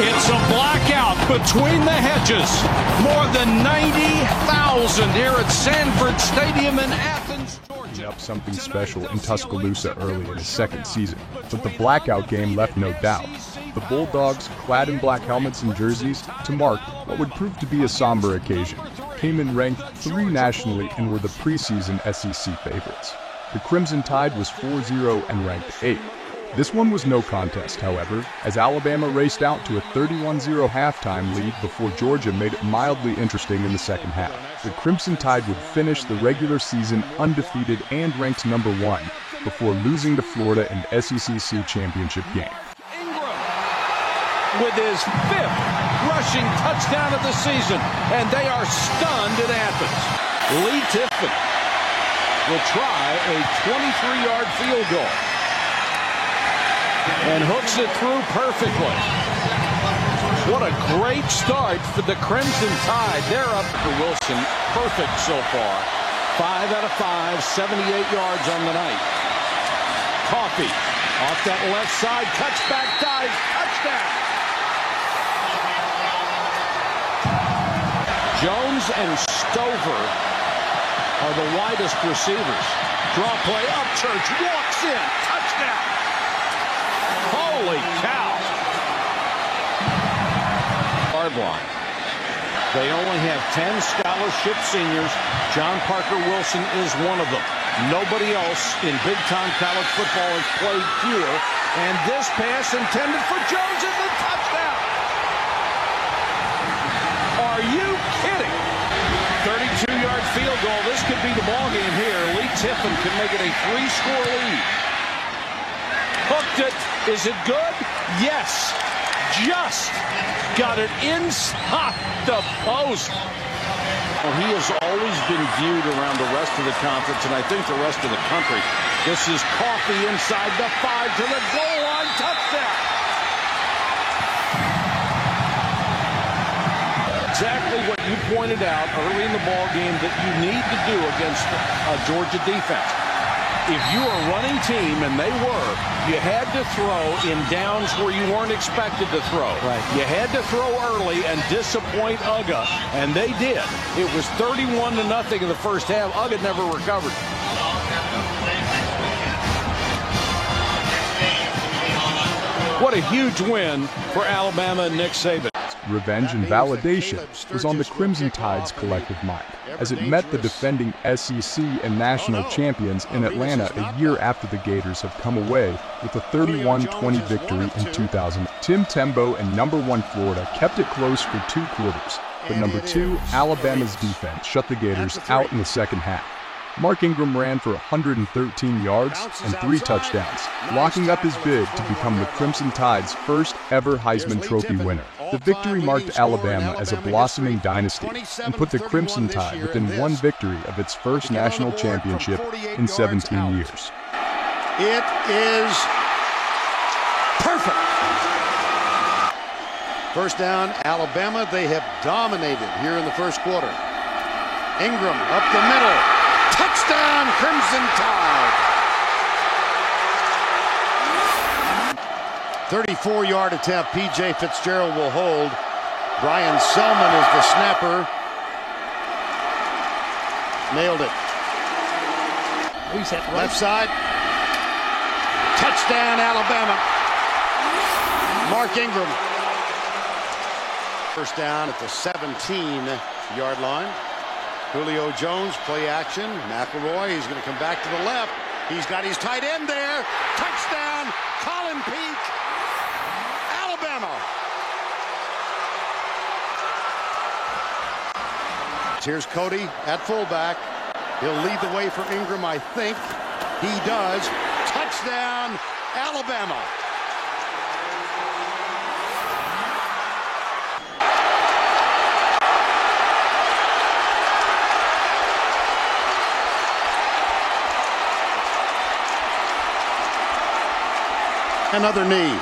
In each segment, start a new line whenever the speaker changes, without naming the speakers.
It's a blackout between the hedges. More than 90,000 here at Sanford Stadium in Athens, Georgia.
Up something special in Tuscaloosa early in his second season, but the blackout game left no doubt. The Bulldogs, clad in black helmets and jerseys, to mark what would prove to be a somber occasion, came in ranked 3 nationally and were the preseason SEC favorites. The Crimson Tide was 4-0 and ranked 8th. This one was no contest, however, as Alabama raced out to a 31-0 halftime lead before Georgia made it mildly interesting in the second half. The Crimson Tide would finish the regular season undefeated and ranked number 1 before losing to Florida in the SEC championship game.
With his 5th rushing touchdown of the season, and they are stunned in Athens. Lee Tiffin will try a 23-yard field goal and hooks it through perfectly. What a great start for the Crimson Tide. They're up for Wilson. Perfect so far. 5 out of 5, 78 yards on the night. Coffee off that left side, cuts back, dives, touchdown. Jones and Stover are the widest receivers. Draw play, Upchurch walks in, touchdown. Holy cow. Hard line. They only have 10 scholarship seniors. John Parker Wilson is one of them. Nobody else in big-time college football has played fewer. And this pass intended for Jones is a touchdown. Are you kidding? 32-yard field goal. This could be the ballgame here. Lee Tiffin can make it a 3-score lead. Hooked it. Is it good? Yes. Just got it inside the post. Well, he has always been viewed around the rest of the conference, and I think the rest of the country. This is Coffee inside the 5 to the goal line. Touchdown. Exactly what you pointed out early in the ball game that you need to do against a Georgia defense. If you are a running team, and they were, you had to throw in downs where you weren't expected to throw.
Right.
You had to throw early and disappoint Uga, and they did. It was 31-0 in the first half. Uga never recovered. What a huge win for Alabama and Nick Saban.
Revenge and validation was on the Crimson Tide's collective mind, as it met the defending SEC and national champions in Atlanta a year after the Gators had come away with a 31-20 victory in 2000. Tim Tebow and number 1 Florida kept it close for 2 quarters, but number 2 Alabama's defense shut the Gators out in the second half. Mark Ingram ran for 113 yards and 3 touchdowns, locking up his bid to become the Crimson Tide's first ever Heisman Trophy winner. The victory marked Alabama as a blossoming dynasty and put the Crimson Tide within 1 victory of its first national championship in 17 years.
It is perfect. First down, Alabama. They have dominated here in the first quarter. Ingram up the middle. Touchdown, Crimson Tide. 34-yard attempt. P.J. Fitzgerald will hold. Brian Selman is the snapper. Nailed it. Left side. Touchdown, Alabama. Mark Ingram. First down at the 17-yard line. Julio Jones, play action. McElroy, he's going to come back to the left. He's got his tight end there. Touchdown, Colin Peak. Alabama. Here's Cody at fullback. He'll lead the way for Ingram, I think. He does. Touchdown, Alabama. Another knee.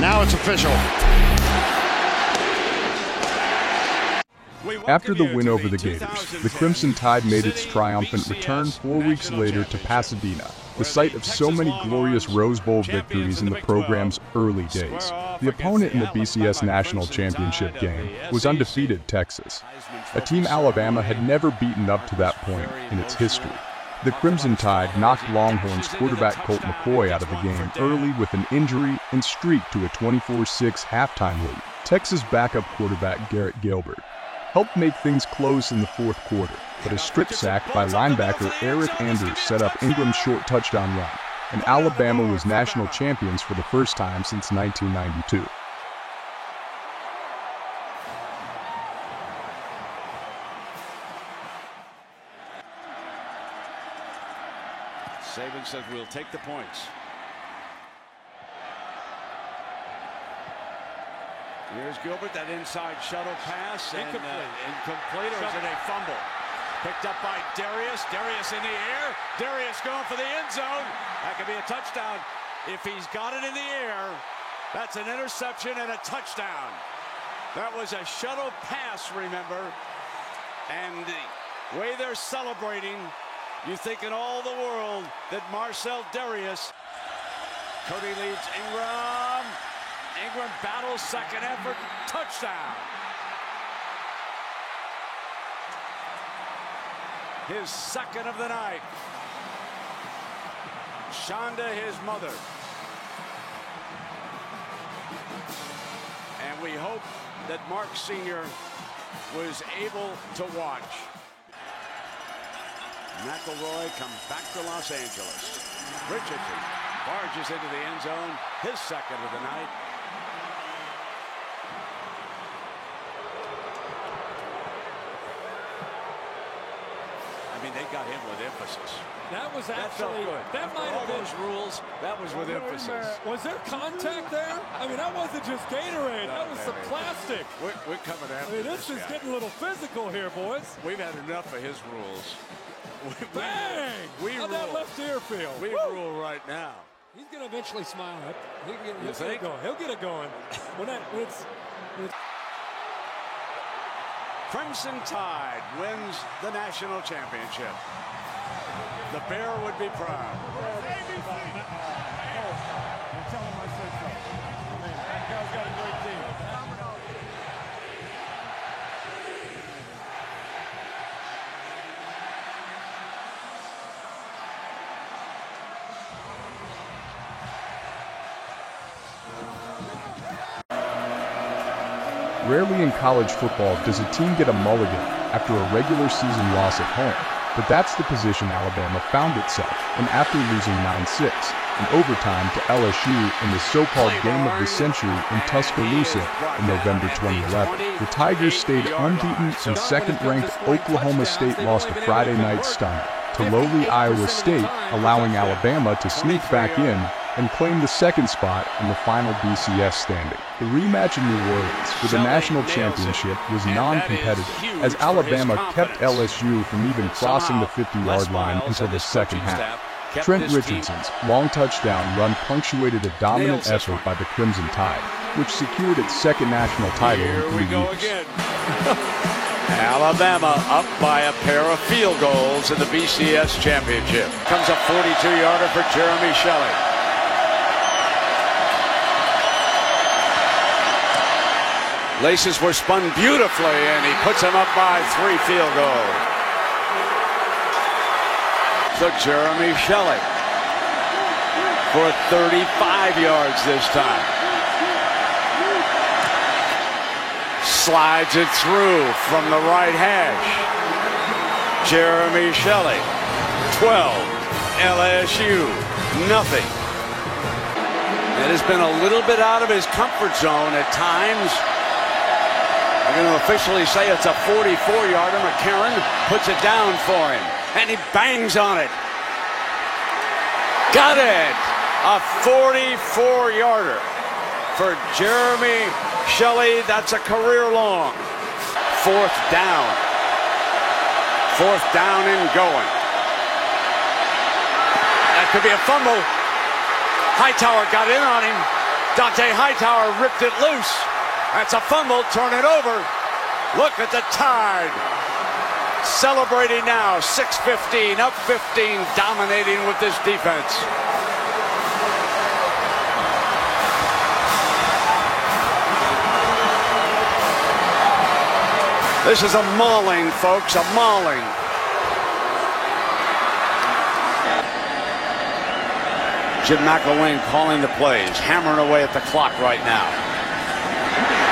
Now it's official.
After the win over the Gators, the Crimson Tide made its triumphant return 4 weeks later to Pasadena, the site of so many glorious Rose Bowl victories in the program's early days. The opponent in the BCS National Championship game was undefeated Texas, a team Alabama had never beaten up to that point in its history. The Crimson Tide knocked Longhorns quarterback Colt McCoy out of the game early with an injury and streaked to a 24-6 halftime lead. Texas backup quarterback Garrett Gilbert helped make things close in the fourth quarter, but a strip sack by linebacker Eric Andrews set up Ingram's short touchdown run, and Alabama was national champions for the first time since 1992.
Saban says we'll take the points. Here's Gilbert, that inside shuttle pass. Incomplete, or is it a fumble? Picked up by Darius. Darius in the air. Darius going for the end zone. That could be a touchdown. If he's got it in the air, that's an interception and a touchdown. That was a shuttle pass, remember. And the way they're celebrating, you think in all the world that Marcel Darius. Cody leads Ingram. Ingram battles, second effort, touchdown. His second of the night. Shonda, his mother. And we hope that Mark Sr. was able to watch. McElroy comes back to Los Angeles. Richardson barges into the end zone, his second of the night. I mean, they got him with emphasis.
That was actually,
that might have been those rules. That was with emphasis.
Was there contact there? I mean, that wasn't just Gatorade.
No,
that was some plastic.
We're coming after
this is getting a little physical here, boys.
We've had enough of his rules.
Bang!
We
How'd
rule.
that left ear feel?
We rule right now.
He's going to eventually smile. He'll get
think?
it going. He'll get it going. when it's
Crimson Tide wins the national championship. The Bear would be proud.
Tell him I said so. Man, that guy's got a great team.
Rarely in college football does a team get a mulligan after a regular season loss at home, but that's the position Alabama found itself in after losing 9-6 in overtime to LSU in the so-called game of the century in Tuscaloosa in November 2011. The Tigers stayed unbeaten and second-ranked Oklahoma State lost a Friday night stunner to lowly Iowa State, allowing Alabama to sneak back in and claim the second spot in the final BCS standing. The rematch in New Orleans for the national championship was non-competitive, as Alabama kept LSU from even crossing the 50-yard line until the second half. Trent Richardson's long touchdown run punctuated a dominant effort by the Crimson Tide, which secured its second national title in 3 years.
Alabama up by a pair of field goals in the BCS championship. Comes a 42-yarder for Jeremy Shelley. Laces were spun beautifully, and he puts him up by 3 field goals. So Jeremy Shelley for 35 yards this time. Slides it through from the right hash. Jeremy Shelley, 12, LSU, nothing. It has been a little bit out of his comfort zone at times. I'm going to officially say it's a 44-yarder. McCarron puts it down for him, and he bangs on it. Got it! A 44-yarder for Jeremy Shelley. That's a career-long. Fourth down. Fourth down and going. That could be a fumble. Hightower got in on him.
Dante Hightower ripped it loose. That's a fumble, turn it over. Look at the Tide. Celebrating now, 6-15, up 15, dominating with this defense. This is a mauling, folks, a mauling. Jim McElwain calling the plays, hammering away at the clock right now.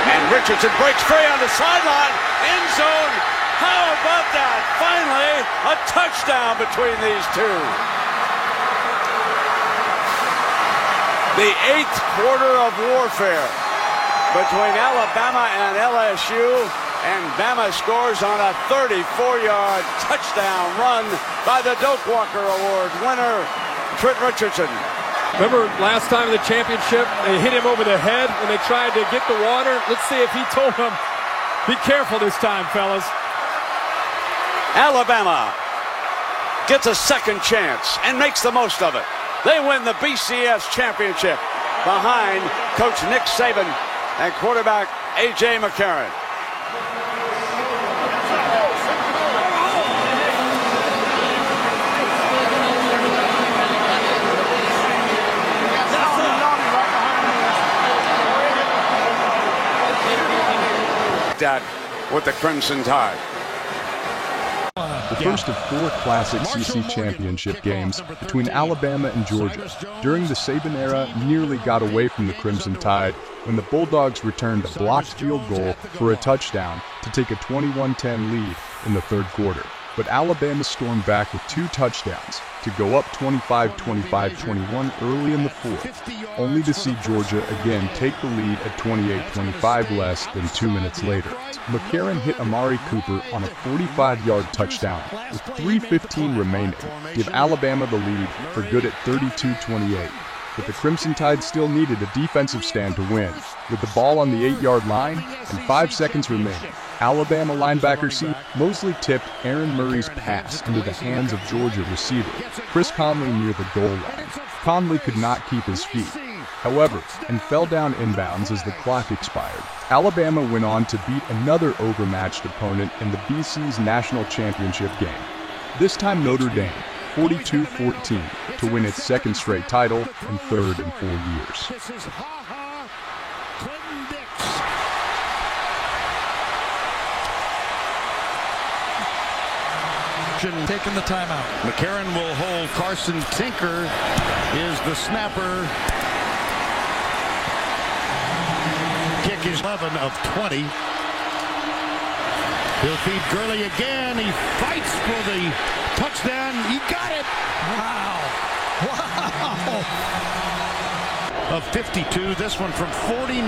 And Richardson breaks free on the sideline, end zone. How about that? Finally, a touchdown between these two. The 8th quarter of warfare between Alabama and LSU, and Bama scores on a 34-yard touchdown run by the Doak Walker Award winner, Trent Richardson.
Remember last time in the championship, they hit him over the head when they tried to get the water? Let's see if he told them, be careful this time, fellas.
Alabama gets a second chance and makes the most of it. They win the BCS championship behind Coach Nick Saban and quarterback A.J. McCarron. That with the Crimson Tide.
The first of 4 classic SEC championship games between Alabama and Georgia during the Saban era nearly got away from the Crimson Tide when the Bulldogs returned a blocked field goal for a touchdown to take a 21-10 lead in the 3rd quarter. But Alabama stormed back with 2 touchdowns to go up 25-21 early in the 4th, only to see Georgia again take the lead at 28-25 less than 2 minutes later. McCarron hit Amari Cooper on a 45-yard touchdown with 3:15 remaining, give Alabama the lead for good at 32-28. But the Crimson Tide still needed a defensive stand to win. With the ball on the 8-yard line and 5 seconds remaining, Alabama linebacker C. Mosley tipped Aaron Murray's pass into the hands of Georgia receiver Chris Conley near the goal line. Conley could not keep his feet, however, and fell down inbounds as the clock expired. Alabama went on to beat another overmatched opponent in the BC's national championship game. This time Notre Dame, 42-14, to win its 2nd straight title and 3rd in 4 years.
This is Clinton Dix.
Taking the timeout.
McCarron will hold. Carson Tinker is the snapper. Kick is 11 of 20. He'll feed Gurley again. He fights for the touchdown. He got it.
Wow.
Of 52. This one from 49.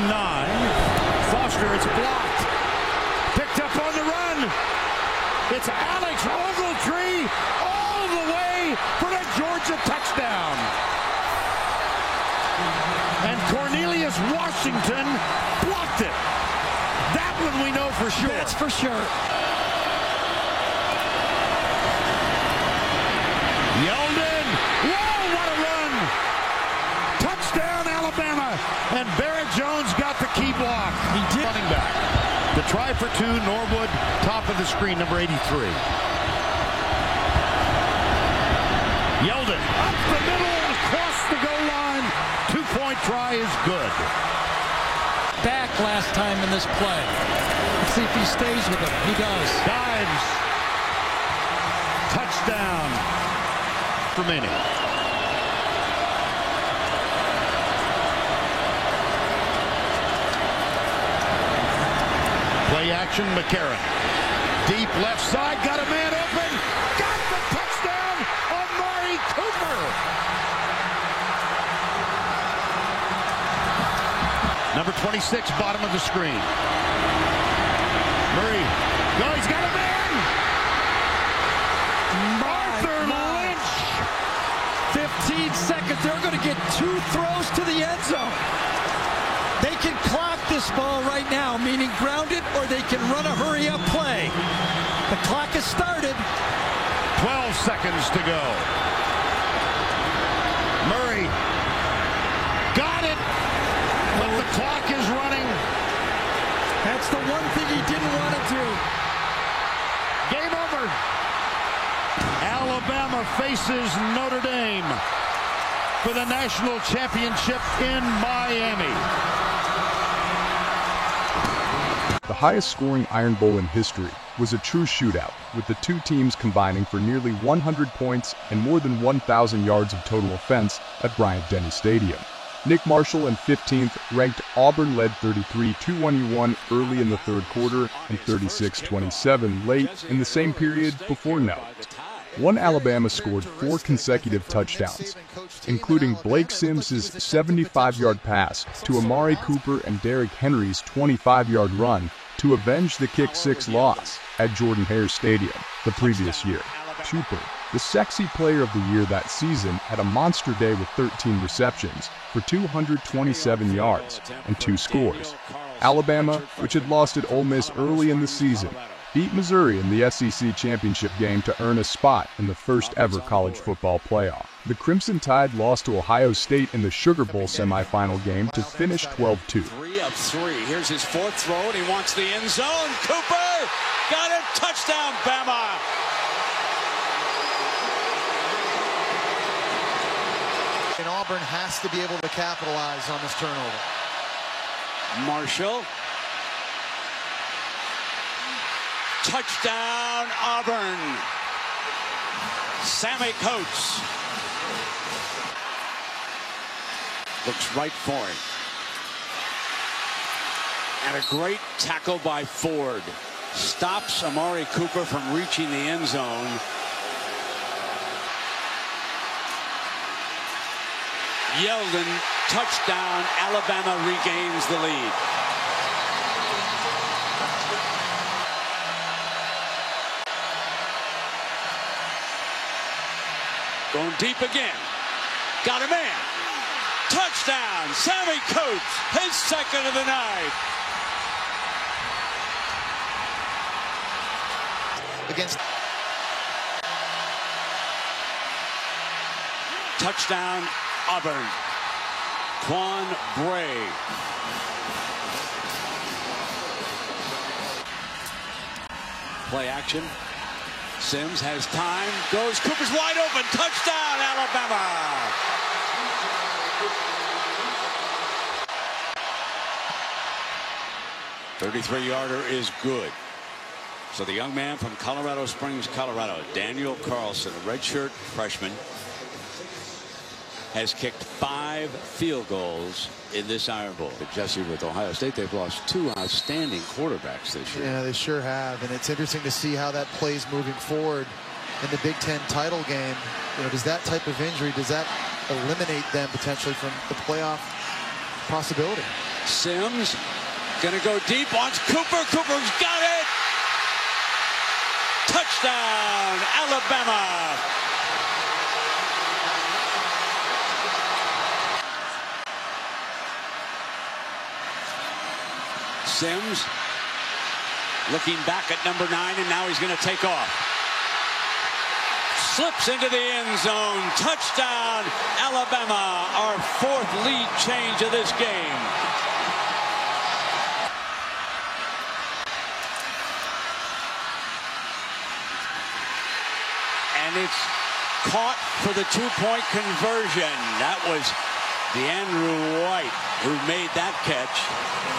Foster, it's blocked. Picked up on the run. It's Alex Ogletree all the way for the Georgia touchdown. And Cornelius Washington blocked it. That one we know for sure.
That's for sure.
Yeldon. Whoa, what a run. Touchdown, Alabama. And Barrett Jones got the key block.
He did.
Running back. The try for 2, Norwood, top of the screen, number 83. Yeldon, up the middle, across the goal line. 2-point try is good.
Back last time in this play. Let's see if he stays with him. He does.
Dives. Touchdown. Remaining. Play action, McCarron. Deep left side, got a man open. Got the touchdown, Amari Cooper. Number 26, bottom of the screen. Murray. No, he's got a man. Arthur Lynch.
15 seconds. They're going to get 2 throws to the end zone. They can clock this ball right now, meaning ground it, or they can run a hurry-up play. The clock has started.
12 seconds to go. Murray got it.
Clock is running.
That's the one thing he didn't want to do.
Game over. Alabama faces Notre Dame for the national championship in Miami.
The highest scoring Iron Bowl in history was a true shootout, with the two teams combining for nearly 100 points and more than 1,000 yards of total offense at Bryant-Denny Stadium. Nick Marshall in 15th ranked Auburn led 33-21 early in the third quarter and 36-27 late in the same period before no. One Alabama scored 4 consecutive touchdowns, including Blake Sims' 75-yard pass to Amari Cooper and Derrick Henry's 25-yard run to avenge the kick-6 loss at Jordan-Hare Stadium the previous year. Cooper, the sexy player of the year that season, had a monster day with 13 receptions for 227 yards and 2 scores. Alabama, which had lost at Ole Miss early in the season, beat Missouri in the SEC championship game to earn a spot in the first ever college football playoff. The Crimson Tide lost to Ohio State in the Sugar Bowl semifinal game to finish 12-2.
3 of 3. Here's his 4th throw, and he wants the end zone. Cooper got it. Touchdown, Bama.
And Auburn has to be able to capitalize on this turnover.
Marshall. Touchdown, Auburn. Sammy Coates looks right for him. And a great tackle by Ford. Stops Amari Cooper from reaching the end zone. Yeldon, touchdown. Alabama regains the lead. Going deep again. Got a man. Touchdown. Sammy Coates, his 2nd of the night.
Against
Touchdown, Auburn. Quan Bray. Play action. Sims has time, goes, Cooper's wide open, touchdown, Alabama! "33-yarder is good." So the young man from Colorado Springs, Colorado, Daniel Carlson, a redshirt freshman, has kicked 5 field goals in this Iron Bowl. But Jesse, with Ohio State, they've lost 2 outstanding quarterbacks this year.
Yeah, they sure have, and it's interesting to see how that plays moving forward in the Big Ten title game. You know, does that type of injury, does that eliminate them potentially from the playoff possibility?
Sims gonna go deep, wants Cooper. Cooper's got it. Touchdown, Alabama. Sims looking back at number 9, and now he's going to take off. Slips into the end zone. Touchdown, Alabama. Our 4th lead change of this game. And it's caught for the 2-point conversion. That was DeAndrew White who made that catch.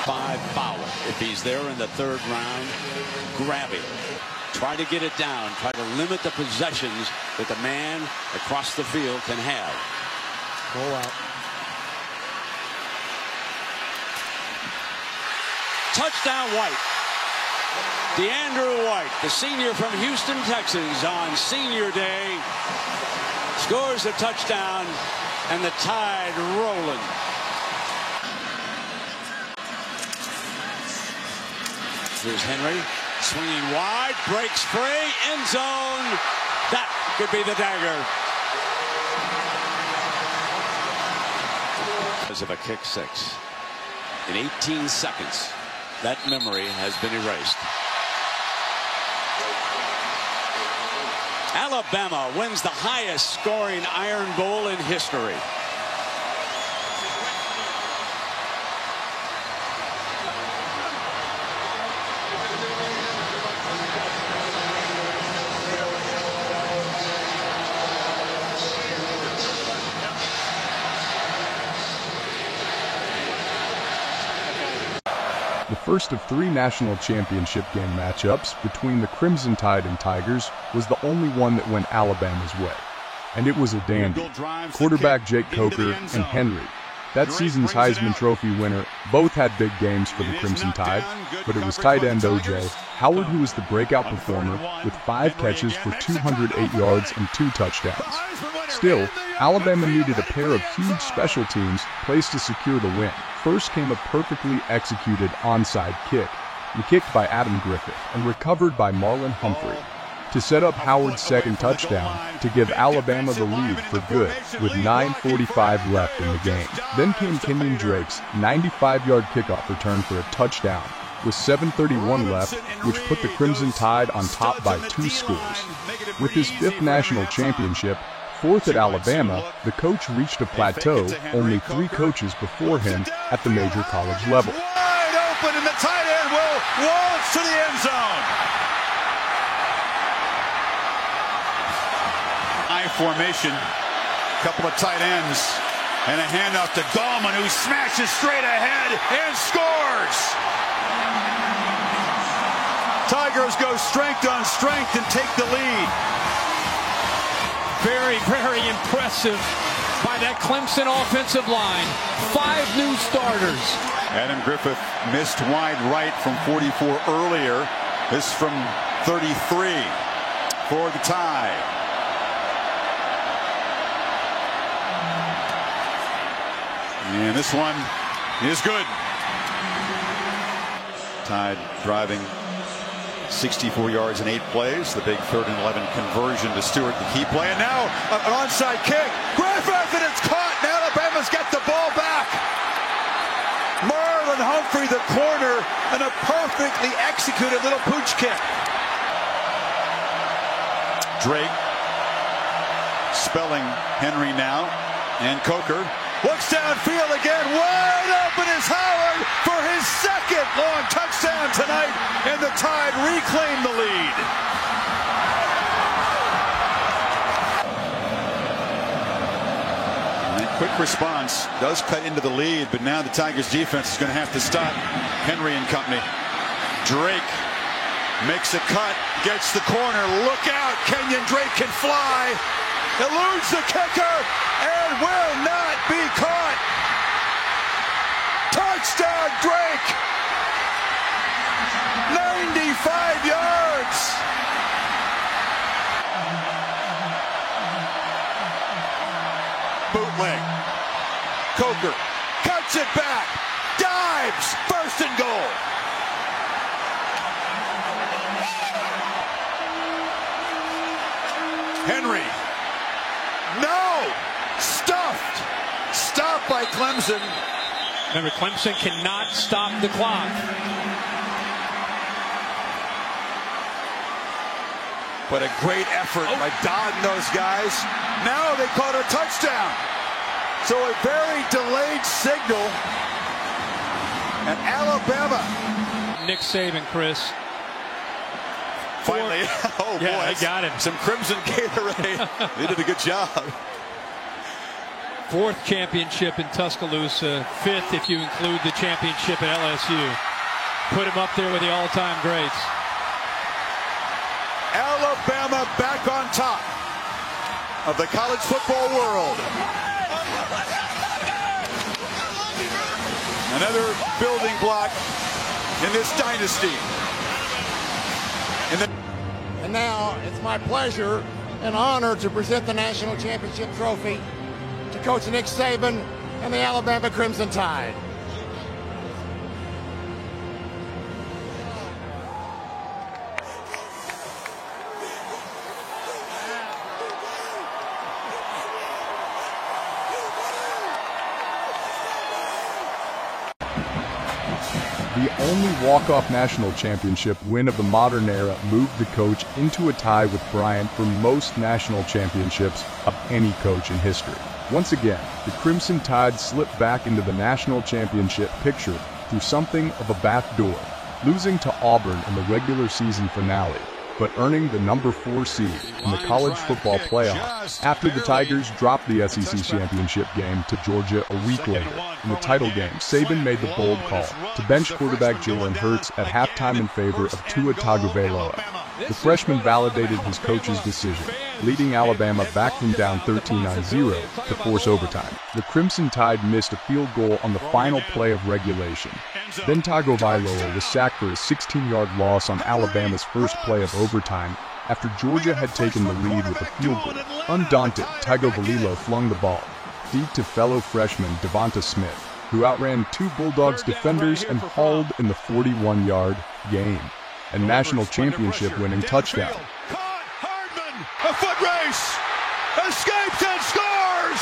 5 Fowler. If he's there in the 3rd round, grab him. Try to get it down. Try to limit the possessions that the man across the field can have.
Roll out.
Touchdown, White. DeAndrew White, the senior from Houston, Texas, on Senior Day, scores a touchdown, and the Tide rolling. Here's Henry, swinging wide, breaks free, end zone. That could be the dagger. Because of a kick 6. In 18 seconds, that memory has been erased. Alabama wins the highest scoring Iron Bowl in history.
The first of 3 national championship game matchups between the Crimson Tide and Tigers was the only one that went Alabama's way. And it was a dandy. Quarterback Jake Coker and Henry, that season's Heisman Trophy winner, both had big games for the Crimson Tide, but it was tight end O.J. Howard who was the breakout performer with 5 catches for 208 yards and 2 touchdowns. Still, Alabama needed a pair of huge special teams plays to secure the win. First came a perfectly executed onside kick, kicked by Adam Griffith and recovered by Marlon Humphrey, to set up Howard's second touchdown to give Alabama the lead for good with 9:45 left in the game. Then came Kenyon Drake's 95-yard kickoff return for a touchdown with 7:31 left, which put the Crimson Tide on top by 2 scores. With his 5th national championship, 4th at Alabama, the coach reached a plateau only 3 coaches before him at the major college level.
Wide open, and the tight end will waltz to the end zone. High formation, couple of tight ends, and a handoff to Gallman, who smashes straight ahead and scores. Tigers go strength on strength and take the lead.
Very, very impressive by that Clemson offensive line. 5 new starters.
Adam Griffith missed wide right from 44 earlier. This from 33 for the Tide. And this one is good. Tide driving 64 yards in 8 plays. The big 3rd and 11 conversion to Stewart, the key play. And now an onside kick. Griffith, and it's caught. And Alabama's got the ball back. Marlon Humphrey, the corner, and a perfectly executed little pooch kick. Drake spelling Henry now. And Coker looks downfield again. Wide open is Howard for his 2nd long touchdown tonight, and the Tide reclaim the lead. And quick response does cut into the lead, but now the Tigers defense is going to have to stop Henry and company. Drake makes a cut, gets the corner. Look out, Kenyon Drake can fly. Eludes the kicker and will not be caught. Touchdown, Drake. 95 yards. Bootleg. Coker cuts it back. Dives. 1st and goal. Henry. No! Stuffed! Stopped by Clemson.
Remember, Clemson cannot stop the clock.
But a great effort by Dodd and those guys. Now they caught a touchdown. So a very delayed signal. And Alabama.
Nick Saban, Chris.
Finally, oh boy,
yeah, I got him.
Some Crimson Gatorade. They did a good job.
4th championship in Tuscaloosa, 5th if you include the championship at LSU. Put him up there with the all-time greats.
Alabama back on top of the college football world. Another building block in this dynasty.
And now it's my pleasure and honor to present the national championship trophy to Coach Nick Saban and the Alabama Crimson Tide.
The only walk-off national championship win of the modern era moved the coach into a tie with Bryant for most national championships of any coach in history. Once again, the Crimson Tide slipped back into the national championship picture through something of a back door, losing to Auburn in the regular season finale. but earning the number 4 seed in the college football playoff after the Tigers dropped the SEC championship game to Georgia a week later. In the title game, Saban made the bold call to bench quarterback Jalen Hurts at halftime in favor of Tua Tagovailoa. The freshman validated his coach's decision, leading Alabama back from down 13-0 to force overtime. The Crimson Tide missed a field goal on the final play of regulation. Then Tagovailoa was sacked for a 16-yard loss on Alabama's first play of overtime after Georgia had taken the lead with a field goal. Undaunted, Tagovailoa flung the ball deep to fellow freshman Devonta Smith, who outran 2 Bulldogs defenders and hauled in the 41-yard gain, a national championship-winning touchdown.
Hardman, a foot race, escapes and scores!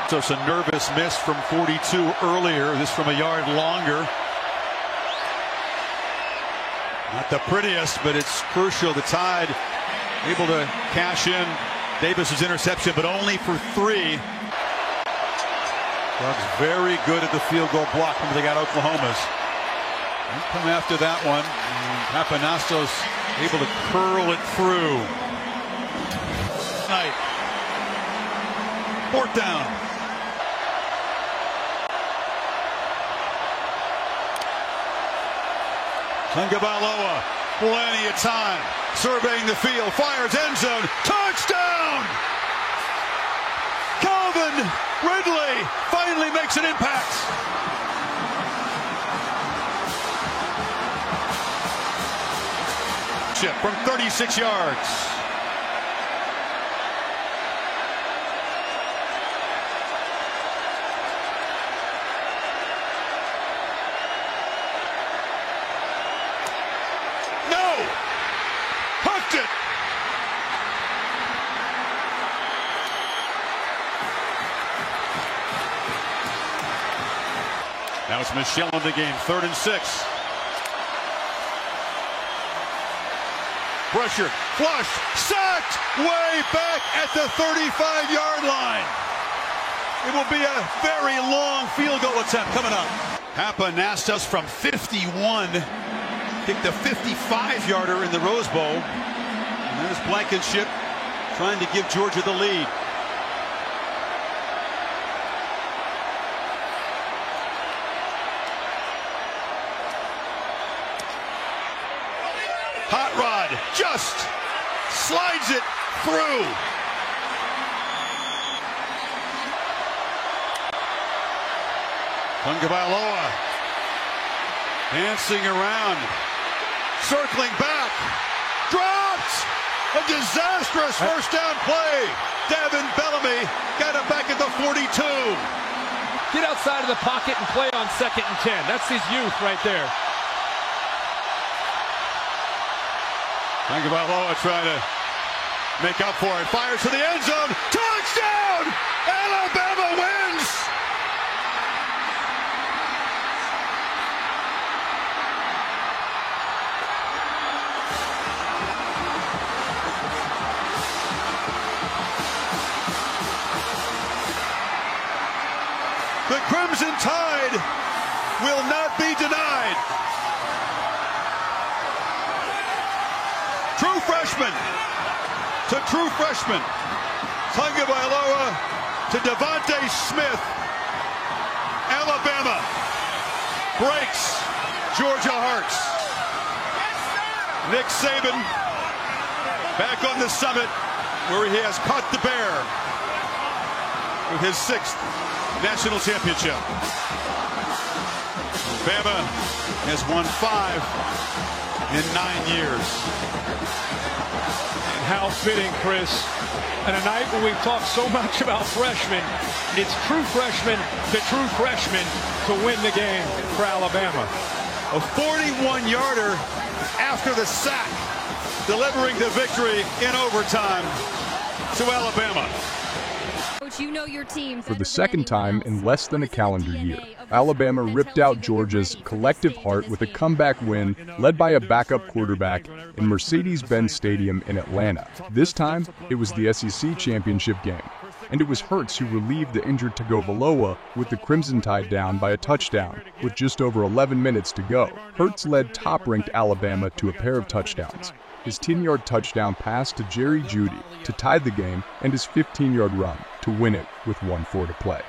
So it's a nervous miss from 42 earlier, this from a yard longer. Not the prettiest, but it's crucial. The Tide able to cash in Davis's interception, but only for 3. Doug's very good at the field goal block when they got Oklahoma's. Don't come after that one. Papanastos able to curl it through. Knight. 4th down. Tagovailoa, plenty of time. Surveying the field, fires end zone. Touchdown! Calvin Ridley finally makes an impact. Chip from 36 yards. No! Hooked it! Now it's Michelle in the game, 3rd and 6. Pressured, flushed, sacked, way back at the 35-yard line. It will be a very long field goal attempt coming up. Papanastos from 51 kicked a 55-yarder in the Rose Bowl. And there's Blankenship trying to give Georgia the lead. Hot Rod just slides it through. Tagovailoa dancing around, circling back, dropped! A disastrous first down play. Davin Bellamy got it back at the 42.
Get outside of the pocket and play on 2nd and 10. That's his youth right there.
Tagovailoa trying to make up for it. Fires to the end zone. Touchdown! Alabama wins! The Crimson Tide will not be denied. True freshman to true freshman. Tagovailoa to Devonta Smith. Alabama breaks Georgia hearts. Nick Saban back on the summit where he has caught the bear with his 6th national championship. Bama has won 5 in 9 years.
And how fitting, Chris. And a night when we've talked so much about freshmen, it's true freshman to true freshman to win the game for Alabama.
A 41-yarder after the sack, delivering the victory in overtime to Alabama.
You know your team.
For the second time in less than a calendar year, Alabama ripped out Georgia's collective heart with a comeback win led by a backup quarterback in Mercedes-Benz Stadium in Atlanta. This time, it was the SEC championship game, and it was Hurts who relieved the injured Tagovailoa with the Crimson Tide down by a touchdown with just over 11 minutes to go. Hurts led top-ranked Alabama to a pair of touchdowns, his 10-yard touchdown pass to Jerry Jeudy to tie the game, and his 15-yard run to win it with 1:4 to play.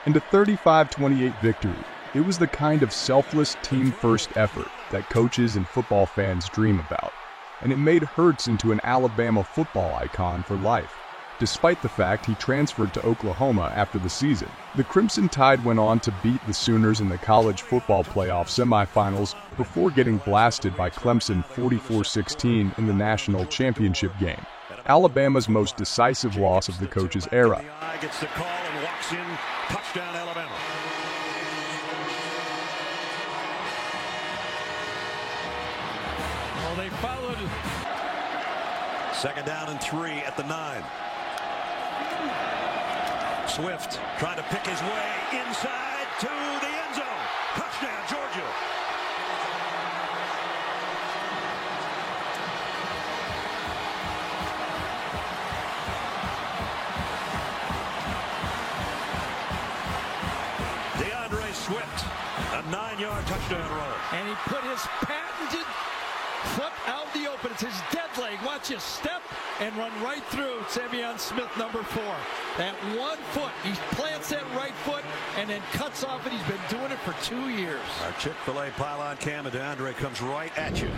In a 35-28 victory, it was the kind of selfless team-first effort that coaches and football fans dream about, and it made Hurts into an Alabama football icon for life. Despite the fact he transferred to Oklahoma after the season, the Crimson Tide went on to beat the Sooners in the college football playoff semifinals before getting blasted by Clemson 44-16 in the national championship game, Alabama's most decisive loss of the coach's era.
Gets the call and walks in. Touchdown, Alabama. Well, they followed. 2nd down and 3 at the 9. Swift trying to pick his way inside to the end zone. Touchdown, Georgia. DeAndre Swift, a 9-yard touchdown run.
And he put his patented foot out the open. It's his dead leg. Watch his step and run right through Samion Smith, number 4. That one foot, he plants that right foot and then cuts off it. He's been doing it for 2 years.
Our Chick-fil-A pylon cam, and DeAndre comes right at you.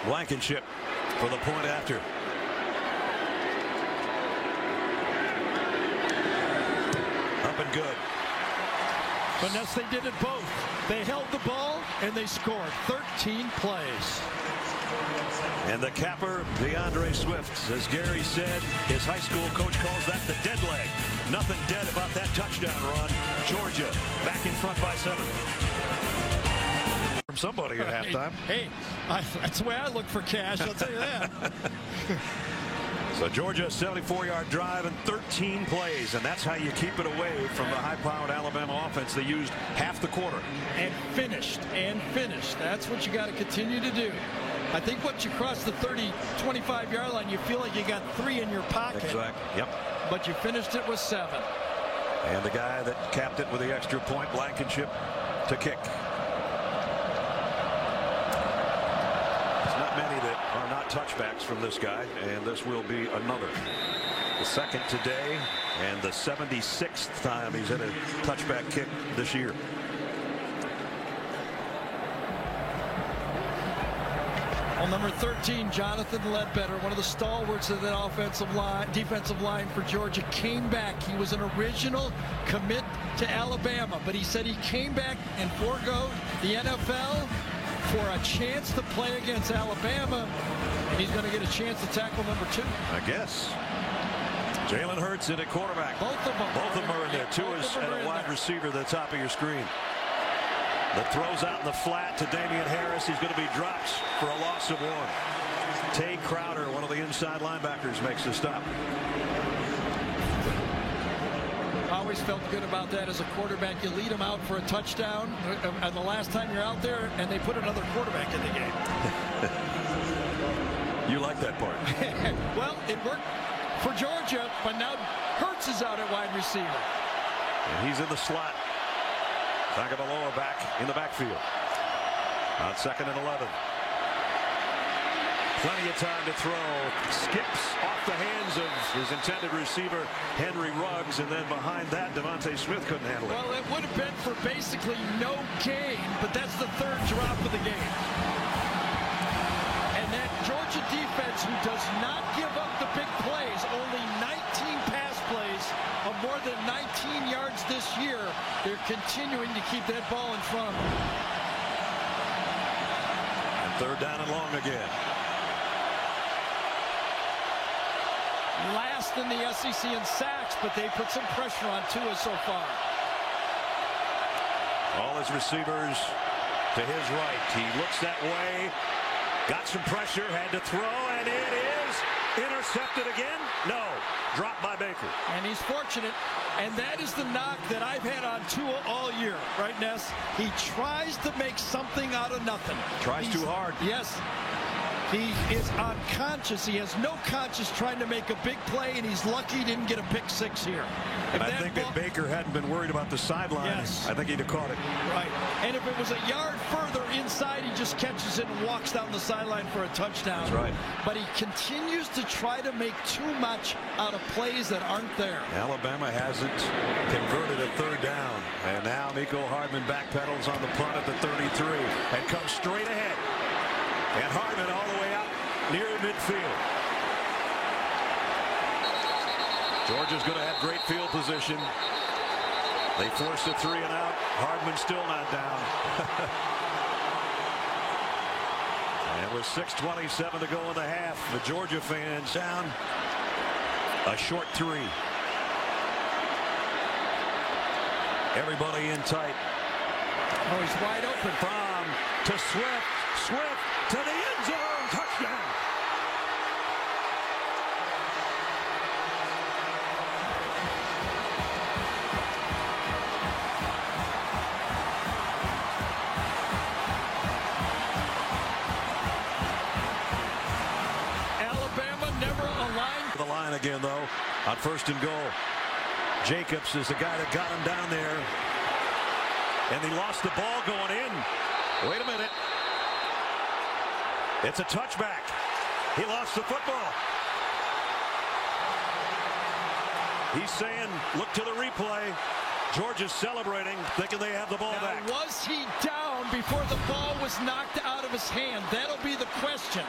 Blankenship for the point after. Up and good.
But yes, they did it both. They held the ball and they scored 13 plays.
And the capper, DeAndre Swift, as Gary said, his high school coach calls that the dead leg. Nothing dead about that touchdown run. Georgia back in front by 7. From somebody at halftime.
Hey, that's the way I look for cash, I'll tell you that.
So Georgia, 74-yard drive and 13 plays, and that's how you keep it away from the high-powered Alabama offense. They used half the quarter.
And finished. That's what you got to continue to do. I think once you cross the 30, 25-yard line, you feel like you got 3 in your pocket.
Exactly. Yep.
But you finished it with 7.
And the guy that capped it with the extra point, Blankenship, to kick. There's not many that are not touchbacks from this guy, and this will be another. The 2nd today, and the 76th time he's had a touchback kick this year.
Well, number 13, Jonathan Ledbetter, one of the stalwarts of that defensive line for Georgia, came back. He was an original commit to Alabama, but he said he came back and forgoed the NFL for a chance to play against Alabama, and he's going to get a chance to tackle number 2.
I guess. Jalen Hurts in at quarterback.
Both of them
are in there. 2 is at a wide receiver at the top of your screen. That throws out in the flat to Damian Harris. He's going to be dropped for a loss of 1. Tay Crowder, one of the inside linebackers, makes the stop.
I always felt good about that as a quarterback. You lead them out for a touchdown, and the last time you're out there, and they put another quarterback in the game.
You like that part.
Well, it worked for Georgia, but now Hurts is out at wide receiver.
And he's in the slot. Tagovailoa back in the backfield. On 2nd and 11. Plenty of time to throw. Skips off the hands of his intended receiver, Henry Ruggs, and then behind that, Devontae Smith couldn't handle it.
Well, it would have been for basically no gain, but that's the 3rd drop of the game. And that Georgia defense, who does not give up the big plays, only 19 pass plays of more than 19 yards this year, they're continuing to keep that ball in front of them.
And 3rd down and long again.
Last in the SEC in sacks, but they put some pressure on Tua so far.
All his receivers to his right. He looks that way. Got some pressure, had to throw, and it is intercepted again. No, dropped by Baker.
And he's fortunate, and that is the knock that I've had on Tua all year, right, Ness? He tries to make something out of nothing.
Tries too hard.
Yes. He is unconscious. He has no conscience trying to make a big play, and he's lucky he didn't get a pick six here.
And I think that Baker hadn't been worried about the sideline.
Yes.
I think he'd have caught it.
Right. And if it was a yard further inside, he just catches it and walks down the sideline for a touchdown.
That's right.
But he continues to try to make too much out of plays that aren't there.
Alabama hasn't converted a third down. And now Mecole Hardman backpedals on the punt at the 33 and comes straight ahead. And Hardman all the way out near midfield. Georgia's going to have great field position. They forced a 3 and out. Hardman still not down. And with 6:27 to go in the half, the Georgia fans down a short 3. Everybody in tight.
Oh, he's wide open.
Fromm to Swift. Swift to the end zone. Touchdown.
Alabama never aligned.
The line again, though, on 1st and goal. Jacobs is the guy that got him down there. And he lost the ball going in. Wait a minute. It's a touchback. He lost the football. He's saying, look to the replay. Georgia's celebrating, thinking they have the ball back.
Was he down before the ball was knocked out of his hand? That'll be the question.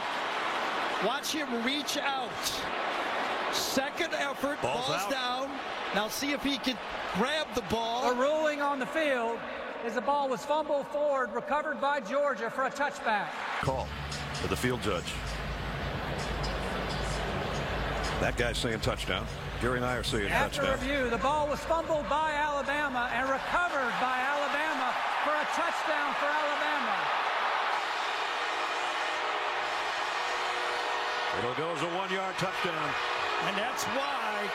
Watch him reach out. Second effort, ball's down. Now see if he can grab the ball.
A ruling on the field as the ball was fumbled forward, recovered by Georgia for a touchback.
Call to the field judge. That guy's saying touchdown. Gary and I are saying
After
touchdown.
review, the ball was fumbled by Alabama and recovered by Alabama for a touchdown for Alabama.
It'll go as a 1-yard touchdown.
And that's why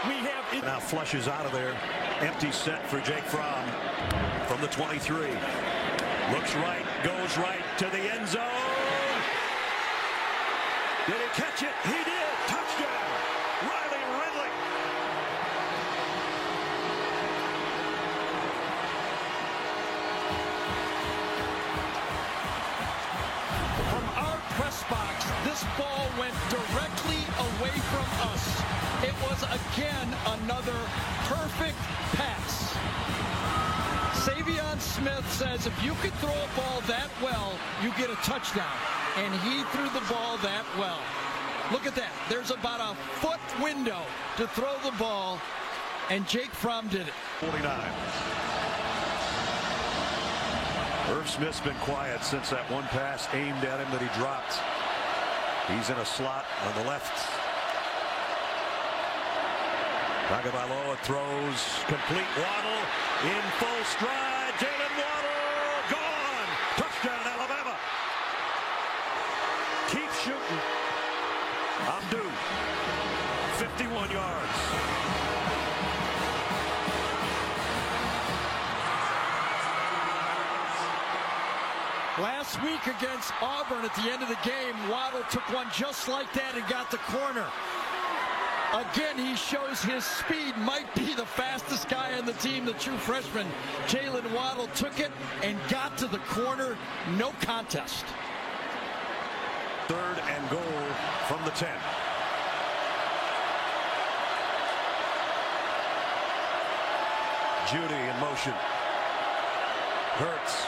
we have it.
Now flushes out of there. Empty set for Jake Fromm from the 23. Looks right, goes right to the end zone. Did he catch it? He did. Touchdown. Riley Ridley.
From our press box, this ball went directly away from us. It was again another perfect pass. Savion Smith says if you could throw a ball that well, you get a touchdown. And he threw the ball that well. Look at that. There's about a foot window to throw the ball, and Jake Fromm did it.
49. Irv Smith's been quiet since that one pass aimed at him that he dropped. He's in a slot on the left. Tagovailoa throws, complete. Waddle in full stride. Jalen Waddle gone. Touchdown Alabama. Keep shooting. I'm due. 51 yards.
Last week against Auburn at the end of the game, Waddle took one just like that and got the corner. Again, he shows his speed, might be the fastest guy on the team, the true freshman. Jalen Waddle took it and got to the corner. No contest.
3rd and goal from the 10. Judy in motion. Hurts.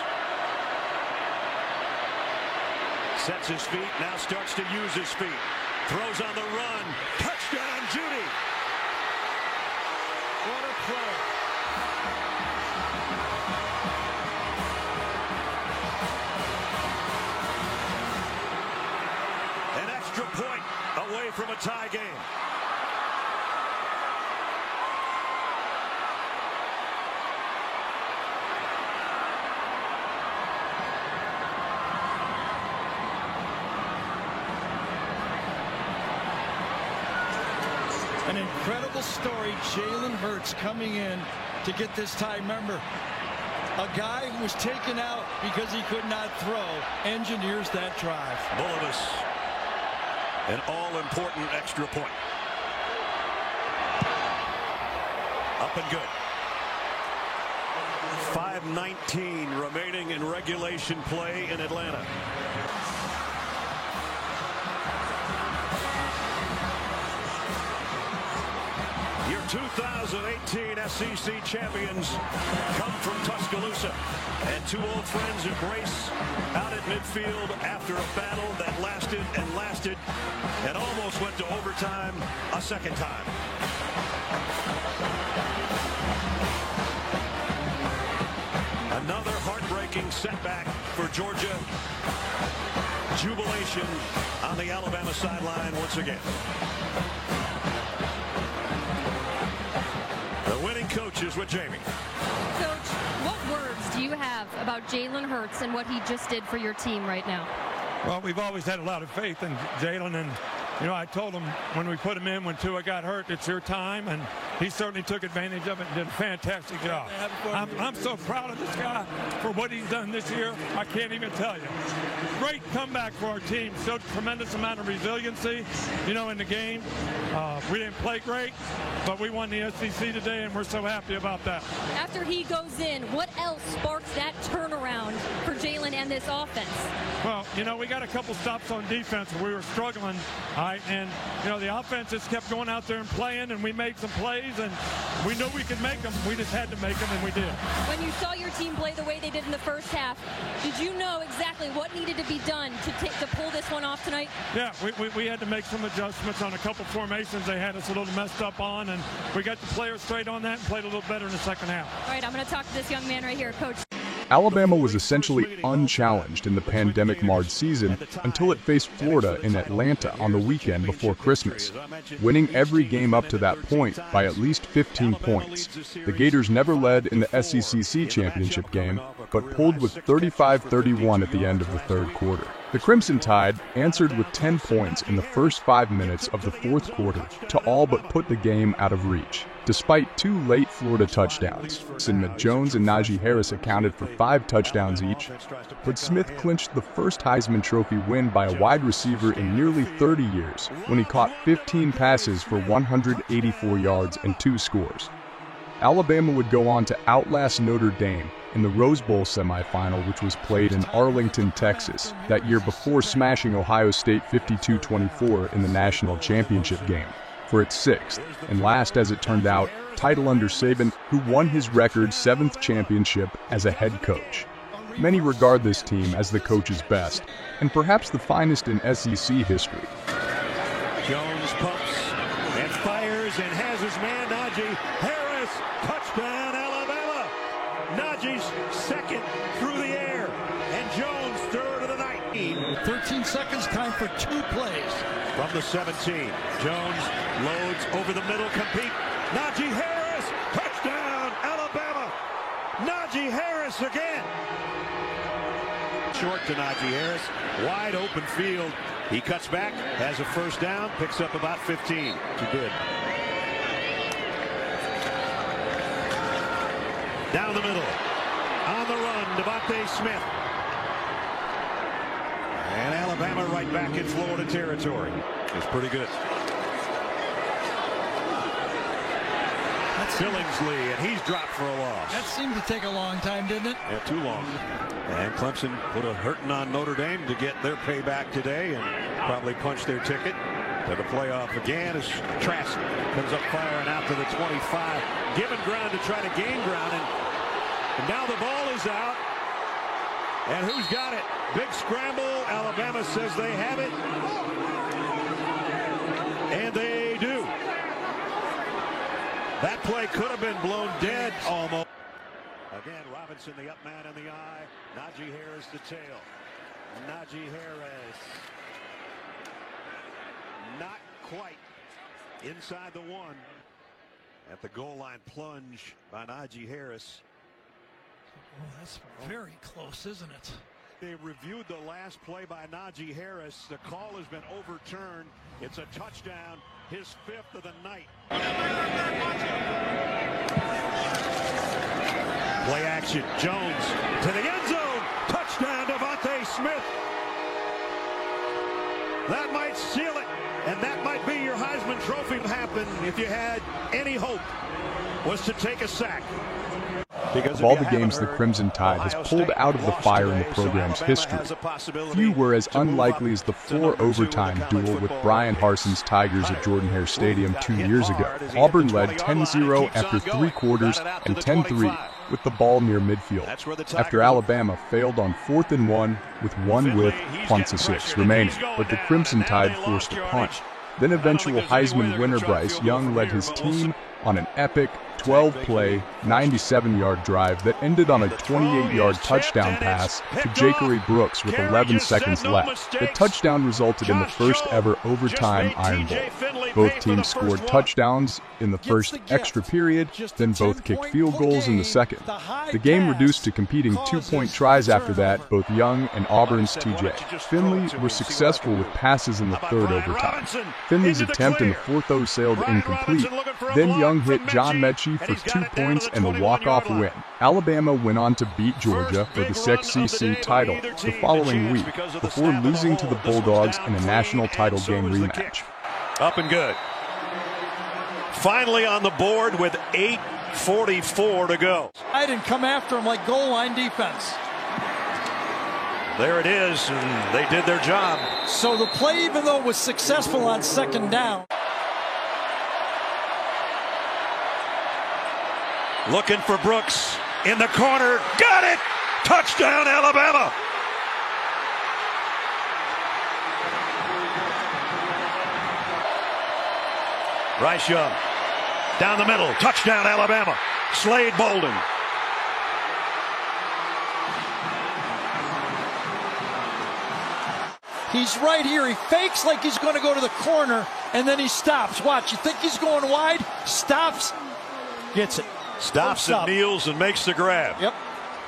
Sets his feet, now starts to use his feet. Throws on the run. Touchdown, Judy.
What a play.
An extra point away from a tie game.
An incredible story. Jalen Hurts coming in to get this tie. Remember, a guy who was taken out because he could not throw engineers that drive.
Bulovas An all-important extra point. Up and good. 5:19 remaining in regulation play in Atlanta. Your 2018 SEC champions come from Tuscaloosa, and two old friends embrace out at midfield after a battle that lasted and lasted and almost went to overtime a second time. Another heartbreaking setback for Georgia. Jubilation on the Alabama sideline once again. The winning coach is with Jamie.
Coach, what words do you have about Jalen Hurts and what he just did for your team right now?
Well, we've always had a lot of faith in Jalen, and you know, I told him when we put him in when Tua got hurt, it's your time, and he certainly took advantage of it and did a fantastic job. I'm so proud of this guy for what he's done this year. I can't even tell you. Great comeback for our team. Showed a tremendous amount of resiliency, you know, in the game. We didn't play great, but we won the SEC today, and we're so happy about that.
After he goes in, what else sparks that turnaround for Jalen and this offense?
Well, you know, we got a couple stops on defense. We were struggling, all right, and, you know, the offense just kept going out there and playing, and we made some plays, and we knew we could make them. We just had to make them, and we did.
When you saw your team play the way they did in the first half, did you know exactly what needed to be done to pull this one off tonight?
Yeah, we had to make some adjustments on a couple formations they had us a little messed up on, and we got the players straight on that and played a little better in the second half.
All right, I'm going to talk to this young man right here, Coach.
Alabama was essentially unchallenged in the pandemic-marred season until it faced Florida in Atlanta on the weekend before Christmas, winning every game up to that point by at least 15 points. The Gators never led in the SEC championship game, but pulled with 35-31 at the end of the third quarter. The Crimson Tide answered with 10 points in the first 5 minutes of the fourth quarter to all but put the game out of reach. Despite two late Florida touchdowns, Sinmit Jones and Najee Harris accounted for 5 touchdowns each, but Smith clinched the first Heisman Trophy win by a wide receiver in nearly 30 years when he caught 15 passes for 184 yards and 2 scores. Alabama would go on to outlast Notre Dame in the Rose Bowl semifinal, which was played in Arlington, Texas, that year before smashing Ohio State 52-24 in the national championship game for its 6th and last, as it turned out, title under Saban, who won his record 7th championship as a head coach. Many regard this team as the coach's best, and perhaps the finest in SEC history.
Jones pumps and fires and has his man Najee Harris. Touchdown, Alabama. Najee's second through the air, and Jones third of the night.
13 seconds, time for 2 plays.
From the 17, Jones loads over the middle, compete. Najee Harris, touchdown, Alabama. Najee Harris again. Short to Najee Harris, wide open field. He cuts back, has a first down, picks up about 15. Too good. Down the middle, on the run, DeVonta Smith. And Alabama right back in Florida territory. It's pretty good. That's Billingsley, and he's dropped for a loss.
That seemed to take a long time, didn't it?
Yeah, too long. And Clemson put a hurting on Notre Dame to get their payback today and probably punch their ticket to the playoff again as Trask comes up firing out to the 25. Given ground to try to gain ground, and now the ball is out. And who's got it? Big scramble. Alabama says they have it. And they do. That play could have been blown dead almost. Again, Robinson, the up man in the eye. Najee Harris, the tail. Najee Harris. Not quite inside the 1. At the goal line plunge by Najee Harris.
Oh, that's very close, isn't it?
They reviewed the last play by Najee Harris. The call has been overturned. It's a touchdown, his 5th of the night. Play action. Jones to the end zone. Touchdown, DeVonta Smith. That might seal it. And that might be your Heisman Trophy happen if you had any hope was to take a sack.
Of all the games the Crimson Tide has pulled out of the fire in the program's history, few were as unlikely as the 4 overtime duel with Brian Harson's Tigers at Jordan-Hare Stadium 2 years ago. Auburn led 10-0 after 3 quarters and 10-3 with the ball near midfield, after Alabama failed on 4th and 1 with 1 with .6 remaining, but the Crimson Tide forced a punt. Then eventual Heisman winner Bryce Young led his team on an epic 12-play, 97-yard drive that ended on a 28-yard touchdown pass to Ja'Carey Brooks with 11 seconds left. The touchdown resulted in the first-ever overtime Iron Bowl. Both teams scored touchdowns in the first extra period, then both kicked field goals in the second. The game reduced to competing 2-point tries after that. Both Young and Auburn's T.J. Finley were successful with passes in the third overtime. Finley's attempt in the fourth O sailed incomplete. Then Young hit John Mechie for 2 points and a walk-off win. Alabama went on to beat Georgia for the SEC title the following week before losing to the Bulldogs in a national title game rematch.
Up and good. Finally on the board with 8:44 to go.
I didn't come after him like goal line defense.
There it is, and they did their job.
So the play, even though it was successful on second down.
Looking for Brooks in the corner. Got it! Touchdown, Alabama! Bryce Young down the middle. Touchdown, Alabama. Slade Bolden.
He's right here. He fakes like he's going to go to the corner, and then he stops. Watch. You think he's going wide? Stops. Gets it.
Stops and kneels and makes the grab.
Yep.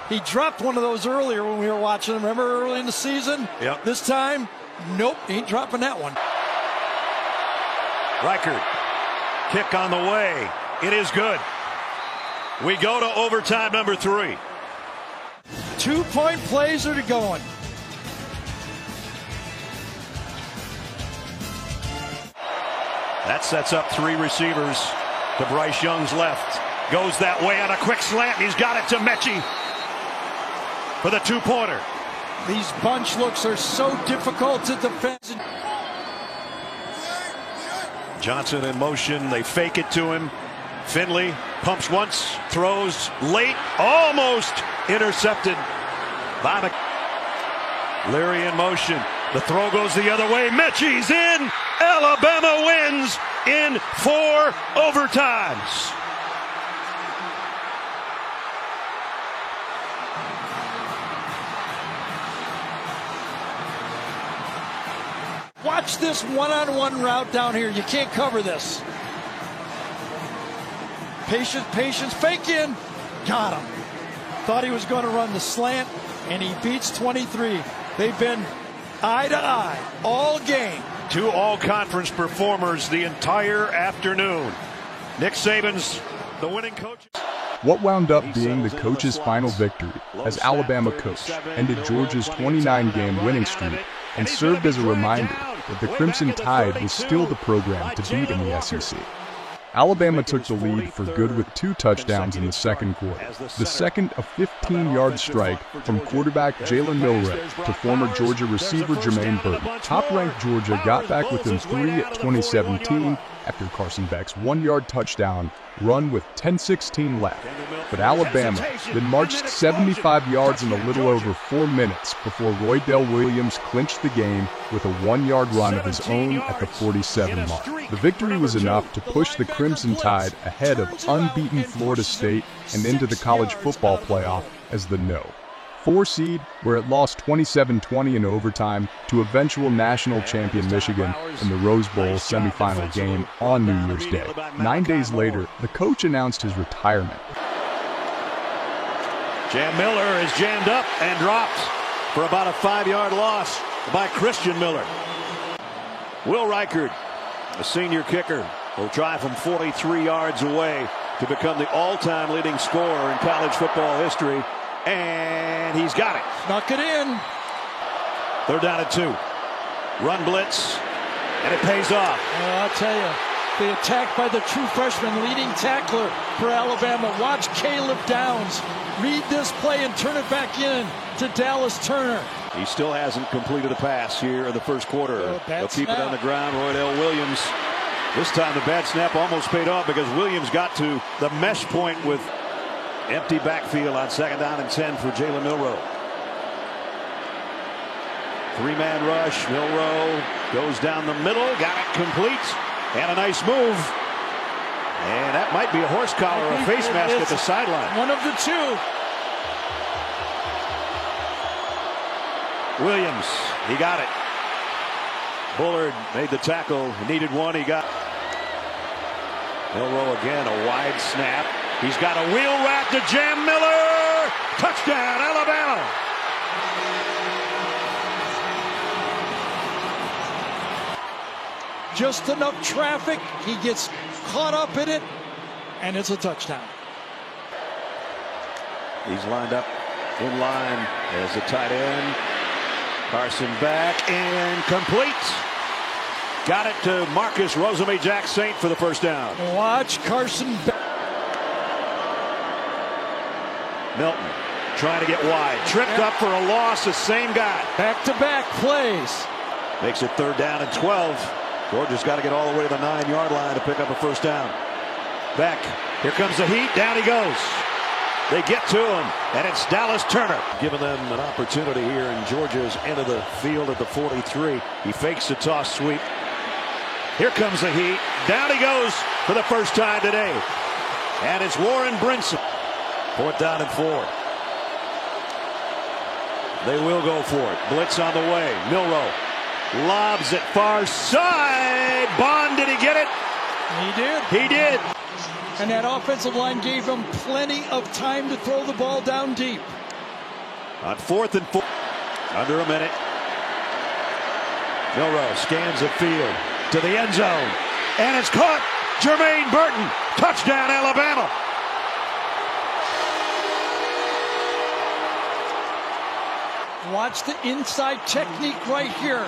He dropped one of those earlier when we were watching him. Remember early in the season?
Yep.
This time, nope, he ain't dropping that one.
Reichard. Kick on the way. It is good. We go to overtime number 3.
2-point plays are going.
That sets up 3 receivers to Bryce Young's left. Goes that way on a quick slant. He's got it to Mechie for the 2-pointer.
These bunch looks are so difficult to defend.
Johnson in motion. They fake it to him. Finley pumps once, throws late, almost intercepted by Leary in motion. The throw goes the other way. Mechie's in. Alabama wins in 4 overtimes.
Watch this one-on-one route down here. You can't cover this. Patience, patience, fake in. Got him. Thought he was going to run the slant, and he beats 23. They've been eye to eye all game.
2 all-conference performers the entire afternoon. Nick Saban's the winning coach.
What wound up being the coach's final victory as Alabama coach ended Georgia's 29-game winning streak and served as a reminder that the Crimson Tide was still the program to beat in the SEC. Alabama took the lead for good with 2 touchdowns in the second quarter. The second, a 15-yard strike from quarterback Jalen Milroe to former Georgia receiver Jermaine Burton. Top-ranked Georgia got back within 3 at 2017 after Carson Beck's 1-yard touchdown run with 10:16 left. But Alabama then marched 75 yards in a little over 4 minutes before Roydell Williams clinched the game with a 1-yard run of his own at the 47 mark. The victory was enough to push the Crimson Tide ahead of unbeaten Florida State and into the college football playoff as the No. 4 seed, where it lost 27-20 in overtime to eventual national champion Michigan in the Rose Bowl semifinal game on New Year's Day. 9 days later, the coach announced his retirement.
Jam Miller is jammed up and dropped for about a 5-yard loss by Christian Miller. Will Reichard, a senior kicker, will try from 43 yards away to become the all-time leading scorer in college football history. And he's got it.
Snuck it in.
They're down at 2. Run blitz. And it pays off.
I'll tell you, the attack by the true freshman leading tackler for Alabama. Watch Caleb Downs read this play and turn it back in to Dallas Turner.
He still hasn't completed a pass here in the first quarter. They'll keep it on the ground. Roydell Williams. This time the bad snap almost paid off because Williams got to the mesh point with empty backfield on 2nd down and 10 for Jalen Milroe. 3-man rush. Milroe goes down the middle. Got it complete. And a nice move. And that might be a horse collar or a face mask at the sideline.
One of the two.
Williams, he got it. Bullard made the tackle. He needed one. He got Milroe again. A wide snap. He's got a wheel route to Jam Miller. Touchdown, Alabama.
Just enough traffic. He gets caught up in it, and it's a touchdown.
He's lined up in line as a tight end. Carson back and complete. Got it to Marcus Rosemy-Jacksaint for the first down.
Watch Carson back.
Milton trying to get wide. Tripped up for a loss. The same guy.
Back-to-back plays.
Makes it 3rd down and 12. Georgia's got to get all the way to the 9-yard line to pick up a first down. Beck. Here comes the heat. Down he goes. They get to him, and it's Dallas Turner. Giving them an opportunity here in Georgia's end of the field at the 43. He fakes the toss sweep. Here comes the heat. Down he goes for the first time today. And it's Warren Brinson. 4th down and 4. They will go for it. Blitz on the way. Milroe lobs it far side. Bond, did he get it?
He did.
He did.
And that offensive line gave him plenty of time to throw the ball down deep.
On 4th and 4. Under a minute. Milroe scans the field to the end zone. And it's caught. Jermaine Burton. Touchdown, Alabama.
Watch the inside technique right here.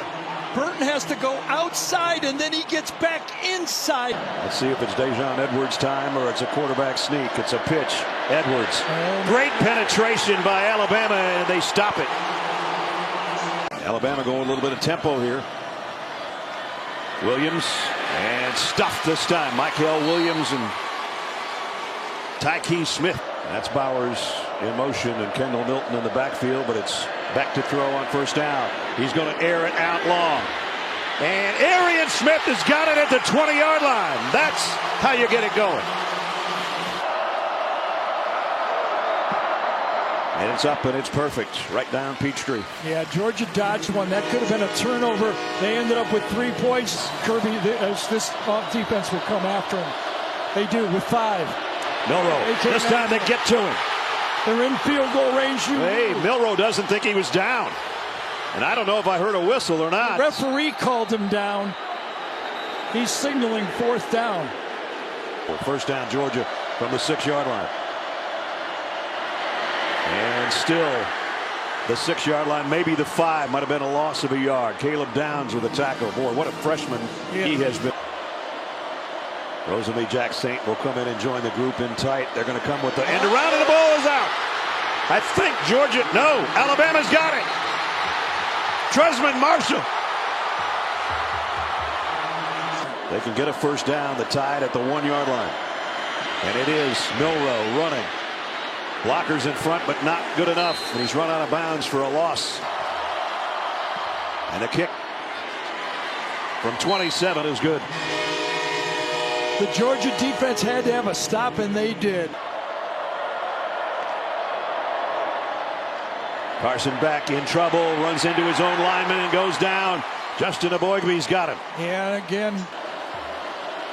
Burton has to go outside, and then he gets back inside.
Let's see if it's Dejon Edwards time or it's a quarterback sneak. It's a pitch. Edwards. Great penetration by Alabama, and they stop it. Alabama going a little bit of tempo here. Williams, and stuffed this time. Michael Williams and Tyke Smith. That's Bowers in motion and Kendall Milton in the backfield, but it's back to throw on 1st down. He's going to air it out long. And Arian Smith has got it at the 20-yard line. That's how you get it going. And it's up and it's perfect. Right down Peachtree.
Yeah, Georgia dodged one. That could have been a turnover. They ended up with 3 points. Kirby, this defense will come after him. They do with 5.
Milroe. This time they get to him.
They're in field goal range.
Hey, Milroe doesn't think he was down. And I don't know if I heard a whistle or not.
The referee called him down. He's signaling 4th down.
1st down Georgia from the 6-yard line. And still the 6-yard line, maybe the 5, might have been a loss of a yard. Caleb Downs with a tackle. Boy, what a freshman he has been. Rosemy-Jacksaint will come in and join the group in tight. They're going to come with the end around, and the ball is out. I think Georgia, no, Alabama's got it. Tresman Marshall. They can get a 1st down, the Tide at the 1-yard line. And it is Milroe running. Blockers in front, but not good enough. And he's run out of bounds for a loss. And a kick from 27 is good.
The Georgia defense had to have a stop, and they did.
Carson back in trouble, runs into his own lineman and goes down. Justin Eboigbe's got him.
Yeah, again.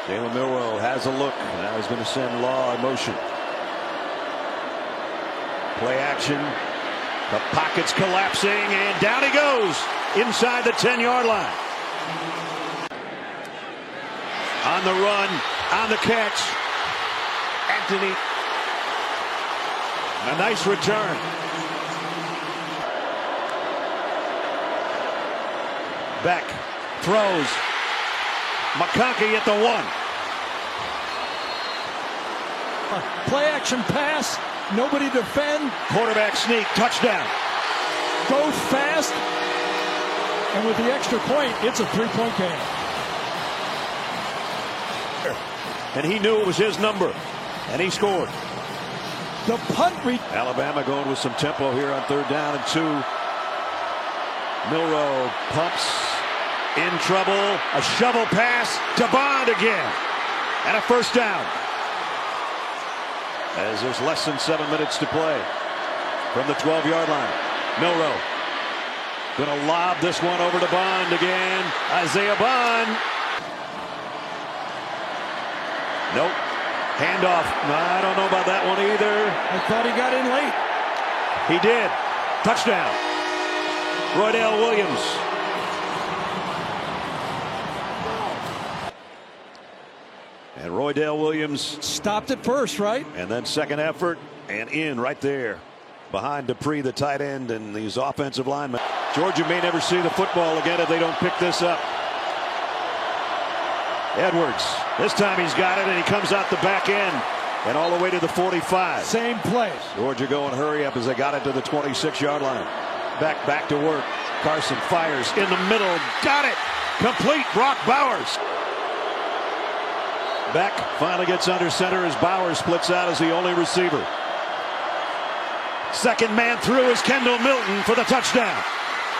Jalen Milroe has a look. Now he's going to send Law in motion. Play action. The pocket's collapsing, and down he goes inside the 10-yard line. On the run, on the catch. Anthony. A nice return. Beck throws. McConkey at the 1.
Play action pass. Nobody defend.
Quarterback sneak. Touchdown.
Go fast. And with the extra point, it's a 3-point game.
And he knew it was his number. And he scored.
The punt
Alabama going with some tempo here on 3rd down and 2. Milroe pumps. In trouble. A shovel pass to Bond again. And a 1st down. As there's less than 7 minutes to play from the 12-yard line. Milroe going to lob this one over to Bond again. Isaiah Bond. Nope. Handoff. I don't know about that one either.
I thought he got in late.
He did. Touchdown. Roydell Williams. And Roydell Williams
stopped it first, right?
And then second effort and in right there behind Dupree, the tight end, and these offensive linemen. Georgia may never see the football again if they don't pick this up. Edwards. This time he's got it, and he comes out the back end and all the way to the 45.
Same place.
Georgia going hurry up as they got it to the 26-yard line. Back to work. Carson fires in the middle. Got it. Complete. Brock Bowers. Beck finally gets under center as Bowers splits out as the only receiver. Second man through is Kendall Milton for the touchdown.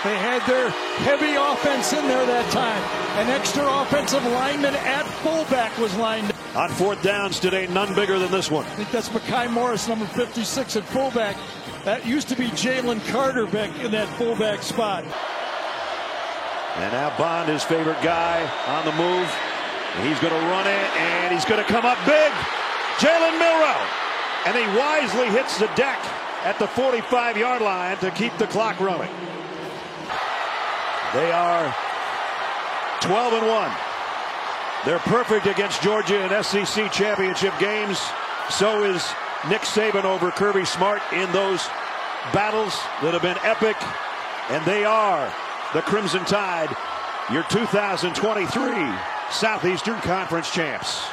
They had their heavy offense in there that time. An extra offensive lineman at fullback was lined up.
On 4th downs today, none bigger than this one.
I think that's Mekhi Morris, number 56 at fullback. That used to be Jalen Carter back in that fullback spot.
And now Bond, his favorite guy, on the move. And he's going to run it, and he's going to come up big. Jalen Milroe. And he wisely hits the deck at the 45-yard line to keep the clock running. They are 12-1. They're perfect against Georgia in SEC championship games. So is Nick Saban over Kirby Smart in those battles that have been epic. And they are the Crimson Tide, your 2023 Southeastern Conference champs.